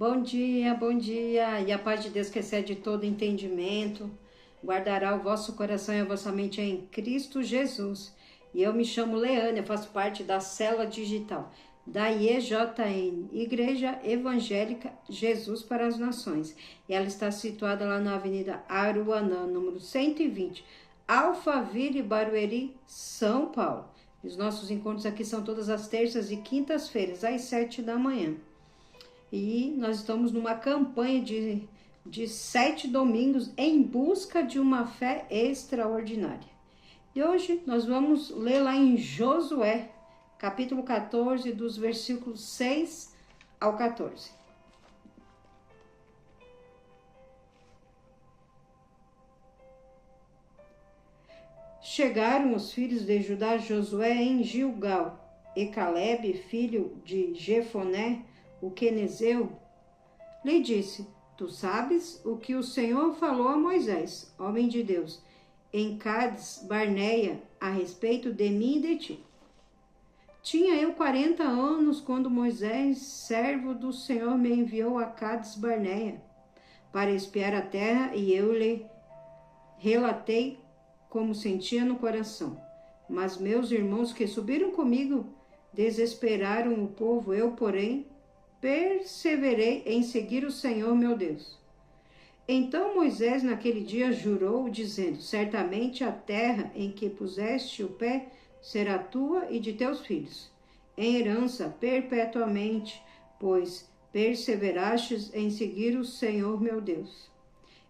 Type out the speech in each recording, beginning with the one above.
Bom dia, e a paz de Deus que excede todo entendimento, guardará o vosso coração e a vossa mente em Cristo Jesus. E eu me chamo Leane, eu faço parte da célula digital da IEJN, Igreja Evangélica Jesus para as Nações. E ela está situada lá na Avenida Aruanã, número 120, Alphaville, Barueri, São Paulo. Os nossos encontros aqui são todas as terças e quintas-feiras, às 7 da manhã. E nós estamos numa campanha de 7 domingos em busca de uma fé extraordinária. E hoje nós vamos ler lá em Josué, capítulo 14, dos versículos 6 ao 14. Chegaram os filhos de Judá, Josué, em Gilgal, e Calebe, filho de Jefoné, o quenezeu, lhe disse: Tu sabes o que o Senhor falou a Moisés, homem de Deus, em Cades Barneia, a respeito de mim e de ti. Tinha eu 40 anos quando Moisés, servo do Senhor, me enviou a Cades Barneia para espiar a terra, e eu lhe relatei como sentia no coração. Mas meus irmãos que subiram comigo desesperaram o povo, eu, porém, perseverei em seguir o Senhor meu Deus. Então Moisés naquele dia jurou, dizendo: Certamente a terra em que puseste o pé será tua e de teus filhos, em herança perpetuamente, pois perseverastes em seguir o Senhor meu Deus.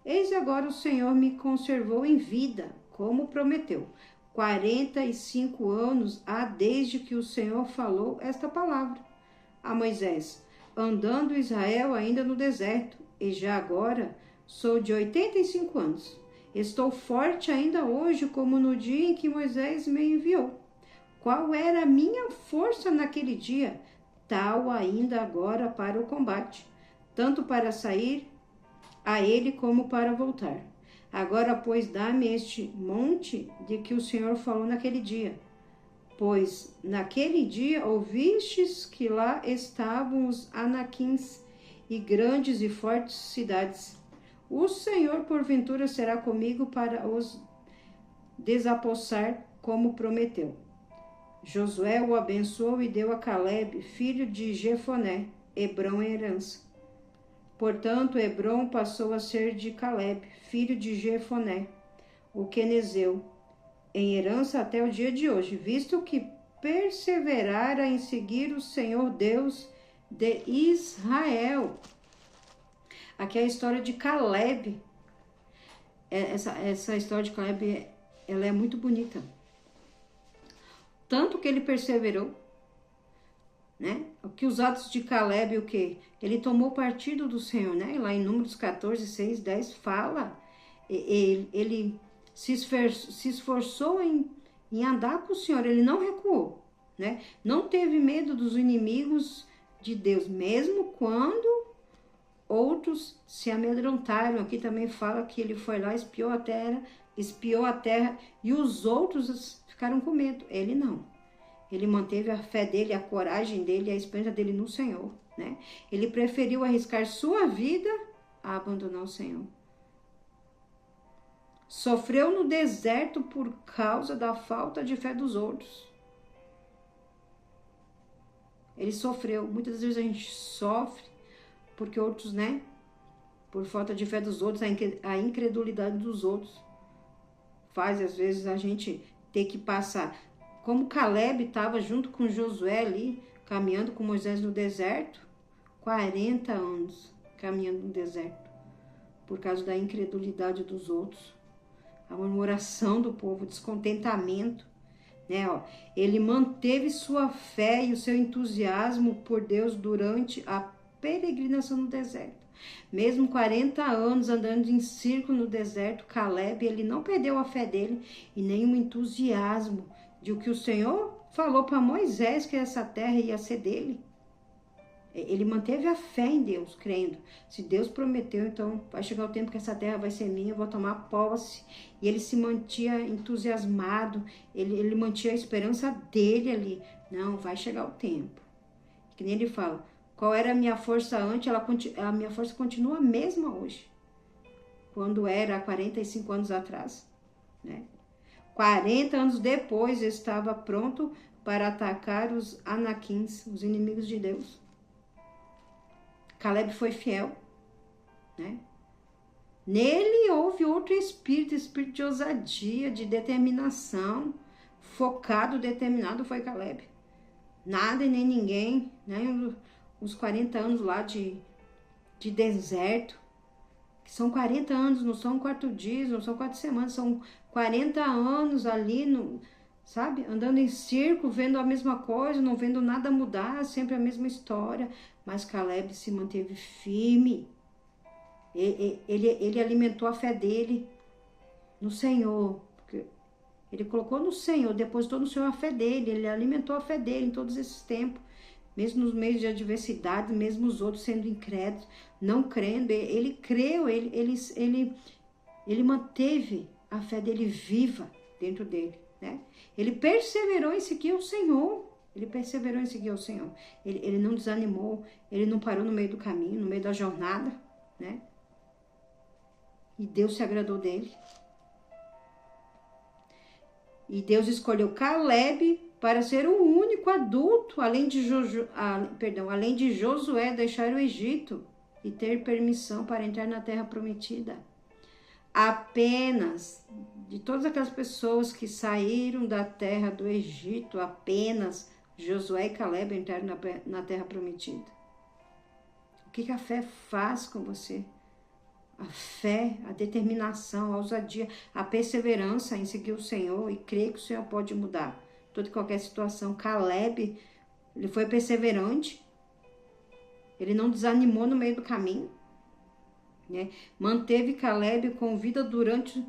Eis agora o Senhor me conservou em vida, como prometeu. 45 anos há desde que o Senhor falou esta palavra a Moisés, andando Israel ainda no deserto, e já agora sou de 85 anos. Estou forte ainda hoje, como no dia em que Moisés me enviou. Qual era a minha força naquele dia? Tal ainda agora para o combate, tanto para sair a ele como para voltar. Agora, pois, dá-me este monte de que o Senhor falou naquele dia. Pois naquele dia ouvistes que lá estavam os anaquins e grandes e fortes cidades. O Senhor, porventura, será comigo para os desapossar, como prometeu. Josué o abençoou e deu a Calebe, filho de Jefoné, Hebrom em herança. Portanto, Hebrom passou a ser de Calebe, filho de Jefoné, o quenezeu, em herança até o dia de hoje, visto que perseverara em seguir o Senhor Deus de Israel. Aqui é a história de Calebe. Essa história de Calebe, ela é muito bonita. Tanto que ele perseverou, né? O que os atos de Calebe, o que? Ele tomou partido do Senhor, né? Lá em Números 14, 6, 10, fala. Ele se esforçou em andar com o Senhor, ele não recuou, né? Não teve medo dos inimigos de Deus, mesmo quando outros se amedrontaram. Aqui também fala que ele foi lá, espiou a terra e os outros ficaram com medo, ele não. Ele manteve a fé dele, a coragem dele, a esperança dele no Senhor, né? Ele preferiu arriscar sua vida a abandonar o Senhor. Sofreu no deserto por causa da falta de fé dos outros. Ele sofreu. Muitas vezes a gente sofre porque outros, né? Por falta de fé dos outros, a incredulidade dos outros faz, às vezes, a gente ter que passar. Como Calebe estava junto com Josué ali, caminhando com Moisés no deserto, 40 anos caminhando no deserto, por causa da incredulidade dos outros. A murmuração do povo, o descontentamento, né? Ele manteve sua fé e o seu entusiasmo por Deus durante a peregrinação no deserto. Mesmo 40 anos andando em círculo no deserto, Calebe, ele não perdeu a fé dele e nem o entusiasmo de o que o Senhor falou para Moisés, que essa terra ia ser dele. Ele manteve a fé em Deus, crendo. Se Deus prometeu, então vai chegar o tempo que essa terra vai ser minha, eu vou tomar posse. E ele se mantinha entusiasmado, ele mantinha a esperança dele ali. Não, vai chegar o tempo. Que nem ele fala, Qual era a minha força antes? A minha força continua a mesma hoje. Quando era há 45 anos atrás, né? 40 anos depois, eu estava pronto para atacar os Anaquins, os inimigos de Deus. Caleb foi fiel, né? Nele houve outro espírito de ousadia, de determinação, focado, determinado foi Caleb. Nada e nem ninguém, né? Os 40 anos lá de deserto, que são 40 anos, não são 4 dias, não são 4 semanas, são 40 anos ali, sabe? Andando em círculo, vendo a mesma coisa, não vendo nada mudar, sempre a mesma história. Mas Caleb se manteve firme. Ele alimentou a fé dele no Senhor. Porque ele colocou no Senhor, depositou no Senhor a fé dele. Ele alimentou a fé dele em todos esses tempos. Mesmo nos meios de adversidade, mesmo os outros sendo incrédulos, não crendo. Ele creu, ele manteve a fé dele viva dentro dele, né? Ele perseverou em seguir o Senhor. Ele perseverou em seguir o Senhor. Ele não desanimou, ele não parou no meio do caminho, no meio da jornada, né? E Deus se agradou dele. E Deus escolheu Caleb para ser o único adulto, além de Josué deixar o Egito e ter permissão para entrar na terra prometida. Apenas, de todas aquelas pessoas que saíram da terra do Egito, apenas Josué e Caleb entraram na terra prometida. O que a fé faz com você? A fé, a determinação, a ousadia, a perseverança em seguir o Senhor e crer que o Senhor pode mudar toda e qualquer situação. Caleb, ele foi perseverante, ele não desanimou no meio do caminho, né? Manteve Caleb com vida durante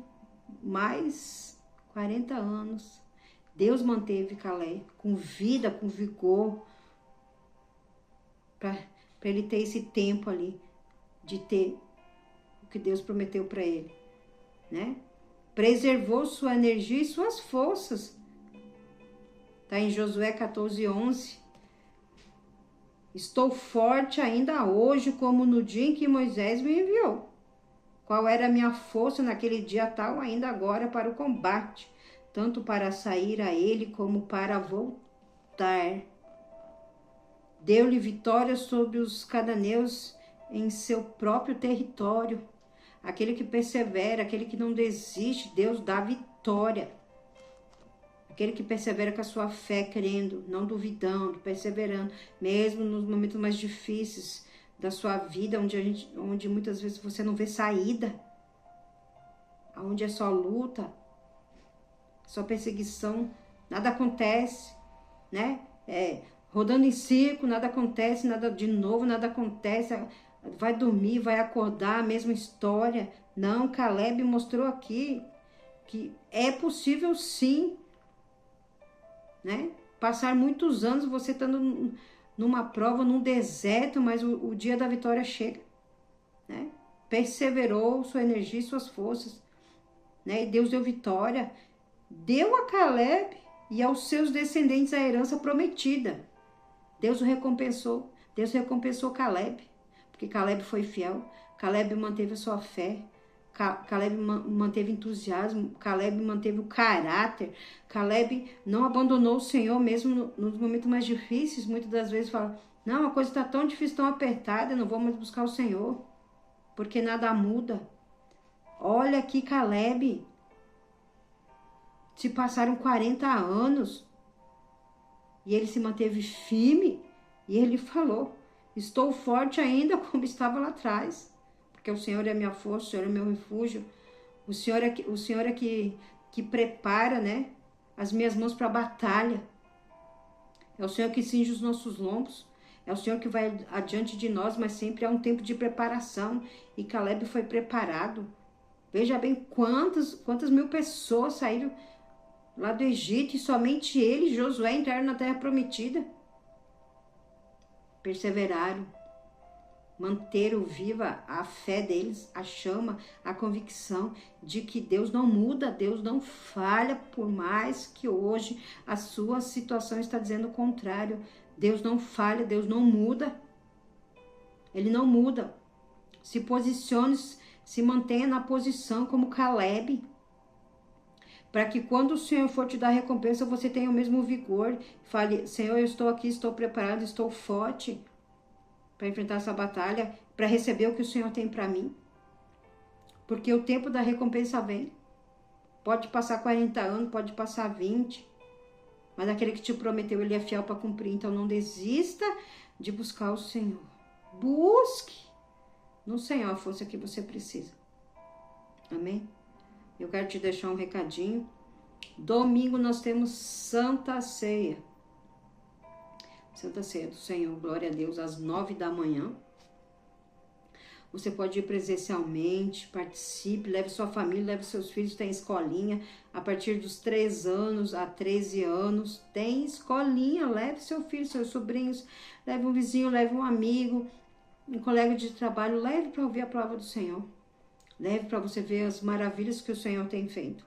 mais 40 anos. Deus manteve Caleb com vida, com vigor, para ele ter esse tempo ali, de ter o que Deus prometeu para ele, né? Preservou sua energia e suas forças. Está em Josué 14:11. Estou forte ainda hoje, como no dia em que Moisés me enviou. Qual era a minha força naquele dia tal, ainda agora para o combate, tanto para sair a ele como para voltar. Deu-lhe vitória sobre os cananeus em seu próprio território. Aquele que persevera, aquele que não desiste, Deus dá vitória. Aquele que persevera com a sua fé, crendo, não duvidando, perseverando, mesmo nos momentos mais difíceis da sua vida, onde muitas vezes você não vê saída, onde é só luta, só perseguição, nada acontece, né? Rodando em círculo, nada acontece, nada de novo, nada acontece, vai dormir, vai acordar, a mesma história. Não, Caleb mostrou aqui que é possível sim, né? Passar muitos anos você estando numa prova, num deserto, mas o dia da vitória chega, né? Perseverou sua energia e suas forças, né? E Deus deu vitória, deu a Caleb e aos seus descendentes a herança prometida. Deus recompensou Caleb, porque Caleb foi fiel, Caleb manteve a sua fé, Caleb manteve entusiasmo, Caleb manteve o caráter, Caleb não abandonou o Senhor mesmo nos momentos mais difíceis. Muitas das vezes fala, não, a coisa está tão difícil, tão apertada, eu não vou mais buscar o Senhor, porque nada muda. Olha aqui Caleb, se passaram 40 anos e ele se manteve firme e ele falou, estou forte ainda como estava lá atrás. Porque o Senhor é a minha força, o Senhor é meu refúgio. O Senhor é que prepara, né, as minhas mãos para a batalha. É o Senhor que cinge os nossos lombos. É o Senhor que vai adiante de nós, mas sempre há um tempo de preparação. E Caleb foi preparado. Veja bem quantas mil pessoas saíram lá do Egito e somente ele e Josué entraram na terra prometida. Perseveraram. Manteram viva a fé deles, a chama, a convicção de que Deus não muda, Deus não falha, por mais que hoje a sua situação está dizendo o contrário. Deus não falha, Deus não muda. Ele não muda. Se posicione, se mantenha na posição como Caleb. Para que quando o Senhor for te dar recompensa, você tenha o mesmo vigor. Fale, Senhor, eu estou aqui, estou preparado, estou forte para enfrentar essa batalha, para receber o que o Senhor tem para mim. Porque o tempo da recompensa vem. Pode passar 40 anos, pode passar 20. Mas aquele que te prometeu, ele é fiel para cumprir. Então não desista de buscar o Senhor. Busque no Senhor a força que você precisa. Amém? Eu quero te deixar um recadinho. Domingo nós temos Santa Ceia. Santa Ceia do Senhor, glória a Deus, às 9 da manhã. Você pode ir presencialmente, participe, leve sua família, leve seus filhos, tem escolinha. A partir dos 3 anos a 13 anos, tem escolinha. Leve seu filho, seus sobrinhos, leve um vizinho, leve um amigo, um colega de trabalho, leve para ouvir a palavra do Senhor. Leve para você ver as maravilhas que o Senhor tem feito.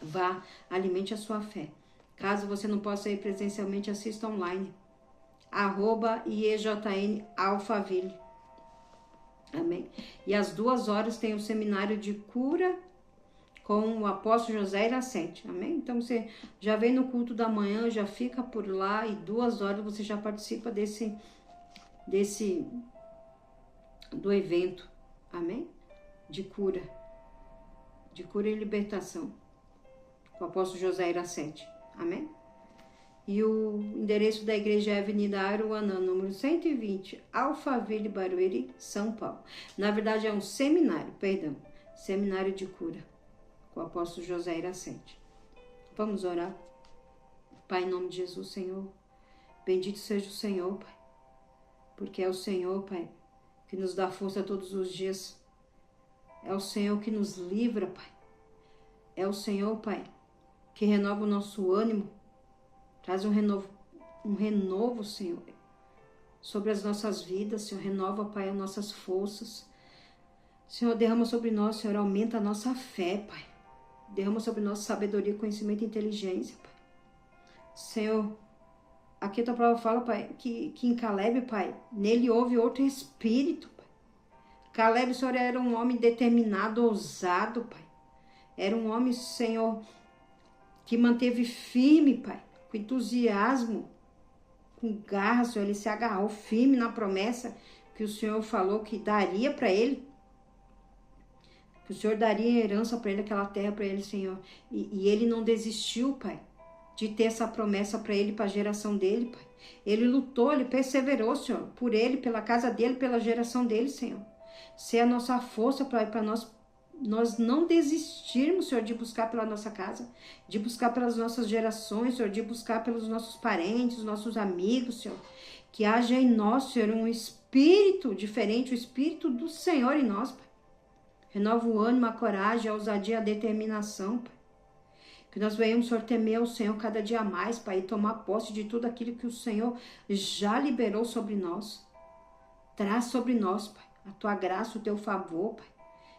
Vá, alimente a sua fé. Caso você não possa ir presencialmente, assista online. @IEJN Alphaville. Amém? E às 2 horas tem o seminário de cura com o apóstolo José Iracete. Amém? Então você já vem no culto da manhã, já fica por lá e 2 horas você já participa do evento. Amém? De cura e libertação, com o apóstolo José Iracete. Amém? E o endereço da igreja é Avenida Aruanã, número 120, Alphaville, Barueri, São Paulo. Na verdade é um seminário, seminário de cura, com o apóstolo José Iracete. Vamos orar? Pai, em nome de Jesus, Senhor, bendito seja o Senhor, Pai, porque é o Senhor, Pai, que nos dá força todos os dias. É o Senhor que nos livra, Pai. É o Senhor, Pai, que renova o nosso ânimo. Traz um renovo, Senhor, sobre as nossas vidas. Senhor, renova, Pai, as nossas forças. Senhor, derrama sobre nós, Senhor, aumenta a nossa fé, Pai. Derrama sobre nós sabedoria, conhecimento e inteligência, Pai. Senhor, aqui a tua palavra fala, Pai, que em Caleb, Pai, nele houve outro espírito, Pai. Caleb, Senhor, era um homem determinado, ousado, Pai. Era um homem, Senhor, que manteve firme, Pai, com entusiasmo, com garra, Senhor. Ele se agarrou firme na promessa que o Senhor falou que daria para ele. Que o Senhor daria herança para ele, aquela terra para ele, Senhor. E ele não desistiu, Pai, de ter essa promessa para ele, para a geração dele, Pai. Ele lutou, ele perseverou, Senhor, por ele, pela casa dele, pela geração dele, Senhor. Ser a nossa força, Pai, para nós não desistirmos, Senhor, de buscar pela nossa casa, de buscar pelas nossas gerações, Senhor, de buscar pelos nossos parentes, nossos amigos, Senhor. Que haja em nós, Senhor, um espírito diferente, o espírito do Senhor em nós, Pai. Renova o ânimo, a coragem, a ousadia, a determinação, Pai. Que nós venhamos, Senhor, temer ao Senhor cada dia mais, Pai, e tomar posse de tudo aquilo que o Senhor já liberou sobre nós. Traz sobre nós, Pai, a tua graça, o teu favor, Pai.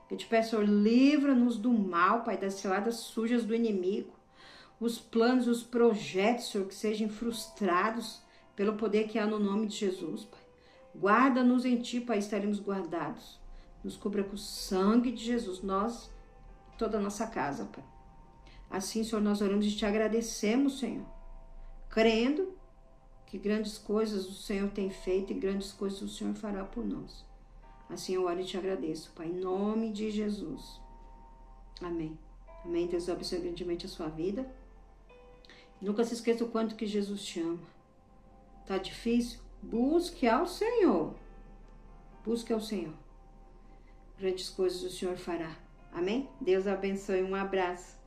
Eu te peço, Senhor, livra-nos do mal, Pai, das ciladas sujas do inimigo. Os planos, os projetos, Senhor, que sejam frustrados pelo poder que há no nome de Jesus, Pai. Guarda-nos em Ti, Pai, estaremos guardados. Nos cubra com o sangue de Jesus, nós e toda a nossa casa, Pai. Assim, Senhor, nós oramos e te agradecemos, Senhor, crendo que grandes coisas o Senhor tem feito e grandes coisas o Senhor fará por nós. Assim eu oro e te agradeço, Pai, em nome de Jesus. Amém. Amém. Deus abençoe grandemente a sua vida. Nunca se esqueça o quanto que Jesus te ama. Tá difícil? Busque ao Senhor. Busque ao Senhor. Grandes coisas o Senhor fará. Amém? Deus abençoe. Um abraço.